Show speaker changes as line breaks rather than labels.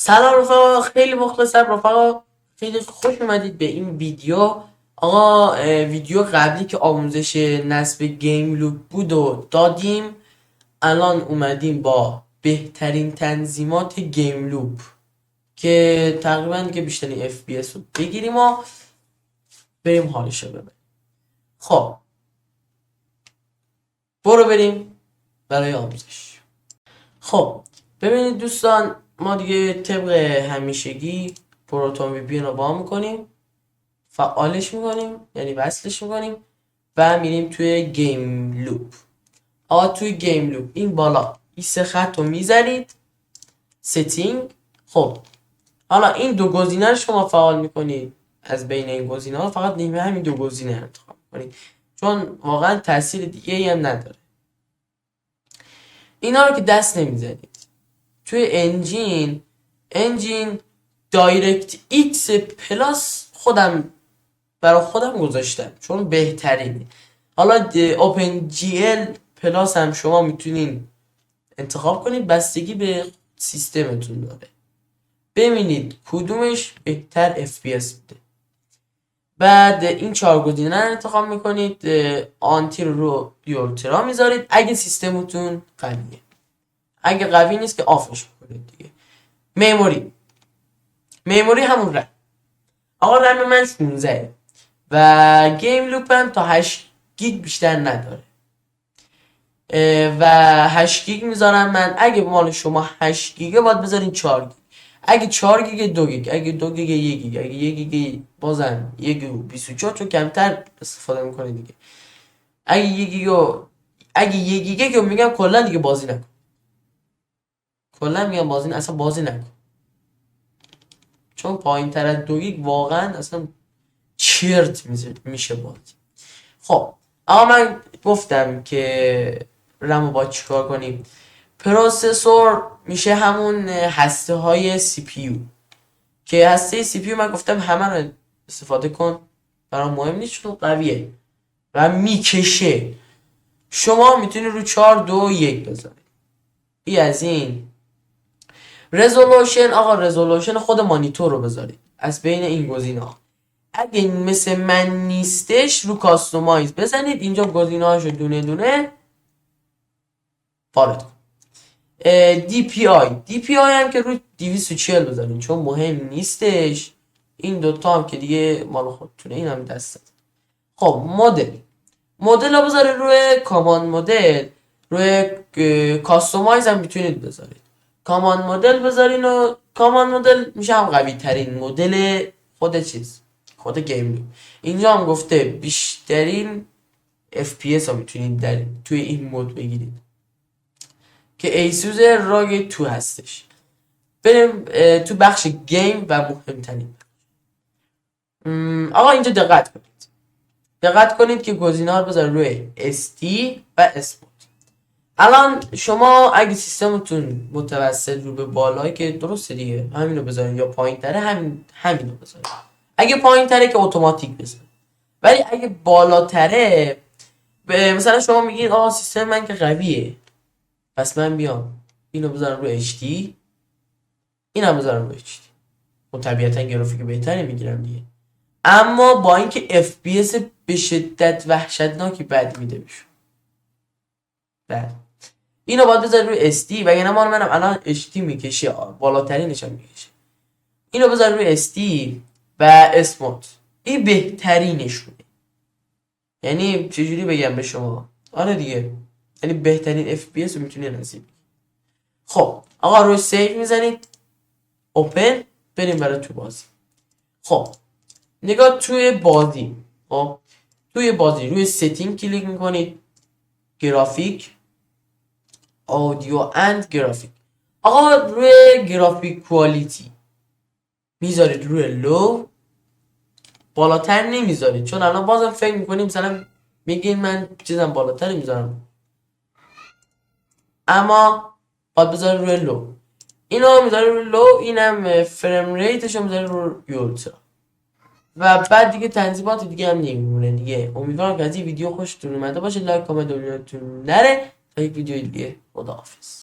سلام رفقا، خیلی مخلصم رفقا. خیلی خوش اومدید به این ویدیو. آقا ویدیو قبلی که آموزش نصب گیم لوپ بود و دادیم، الان اومدیم با بهترین تنظیمات گیم لوپ که تقریبا دیگه بیشترین FPS رو بگیریم و بریم حالش رو ببریم. خب برو بریم برای آموزش. خب ببینید دوستان، ما دیگه طبق همیشگی پروتون وی پی ان رو با میکنیم، فعالش میکنیم یعنی وصلش میکنیم و میریم توی گیم لوپ. توی گیم لوپ این بالا این سه خط رو میزنید ستینگ. خب حالا این دو گزینه رو شما فعال میکنید، از بین این گزینه ها فقط نیمه همین دو گزینه انتخاب کنید چون واقعا تاثیر دیگه ای هم نداره. اینا رو که دست نمیزنید توی انجین دایرکت ایکس پلاس برای خودم گذاشتم چون بهترینه. حالا اوپن جی ال پلاس هم شما میتونین انتخاب کنید، بستگی به سیستمتون داره. ببینید کدومش بهتر FPS بده. بعد این چهار گزینه رو انتخاب میکنید، آنتی رو یورترا میذارید اگه سیستمتون قویه. اگه قوی نیست که آفش میکنید دیگه. میموری همون رم. آقا رم من 16 و گیم لوپم تا 8 گیگ بیشتر نداره و 8 گیگ میذارم من. اگه مال شما 8 گیگه باید بذارین 4 گیگ. اگه 4 گیگ 2 گیگ، اگه 2 گیگ 1 گیگ، اگه 1 گیگ بازم 1 گیگ 24 چون کمتر استفاده میکنه دیگه. اگه 1 گیگه که میگم کلا دیگه بازی نکن. کلا میگم اصلا بازی نکن چون پایین تر از 2 گیگ واقعا اصلا چرت میشه بازی. خب اما من گفتم که رمو با چیکار کنیم. پروسسور میشه همون هسته های سی پی یو که هسته سی پی یو من گفتم همه رو استفاده کن، برام مهم نیست چون قویه و میکشه. شما میتونی رو 4 2 1 بذارید. این از این. رزولوشن، آقا رزولوشن خود مانیتور رو بذارید از بین این گزینه ها. اگه مثل من نیستش رو کاستومایز بزنید، اینجا گزینه هاشو دونه دونه وارد کن. دی پی آی هم که رو 240 بزنید چون مهم نیستش. این دوتا هم که دیگه مال خودتونه، این هم دستت. خب مدل رو بذارید روی کامان مدل. روی کاستومایز هم میتونید بذارید. کامان مدل بذارین و کامان مدل میشه هم قوی ترین مدل خود گیم لوپ. اینجا هم گفته بیشترین FPS ها میتونید توی این مود بگیرید که ایسوس راگ 2 هستش. بریم تو بخش گیم و مهمترین. آقا اینجا دقت کنید که گزینه ها رو بذارید روی ST و اسپورت. الان شما اگه سیستمتون متوسط رو به بالایی که درسته دیگه همینو بذارید، یا پایین تره همینو بذارید. اگه پایین تره که اتوماتیک بذارید، ولی اگه بالاتره مثلا شما میگین آقا سیستم من که قویه پس من بیام اینو بذارم رو HD، اینم بذارم رو HD. و طبیعتا گرافیک بهتری میگیرم دیگه، اما با اینکه FPS به شدت وحشتناکی بد میده بشون. بعد اینو باید بذاری روی SD و یعنی منم الان HD میکشه، بالاترینش هم میکشه. اینو بذاری روی SD و اسموت، این بهترینشونه. یعنی چجوری بگم به شما، آره دیگه، یعنی بهترین FPS رو میتونی نصیب. خب آقا روی سیو میزنید، اوپن، بریم برای تو بازی. خب نگاه توی بازی. خب توی بازی روی ستینگ کلیک میکنید، گرافیک، آدیو اند گرافیک. آقا روی گرافیک کوالیتی میذارید روی لو، بالاتر نمیذارید چون الان بازم فکر میکنیم مثلا میگین من چیزم بالاتر میذارم، اما باید بذارید روی لو. اینو میذارید روی لو، اینم فریم ریتش رو میذارید روی یولترا و بعد دیگه تنظیمات دیگه هم نمیمونه دیگه. امیدوارم که از این ویدیو خوشتون اومده باشه. لایک کامنت دونتون نره تا یک ویدیو دیگه. خداحافظ.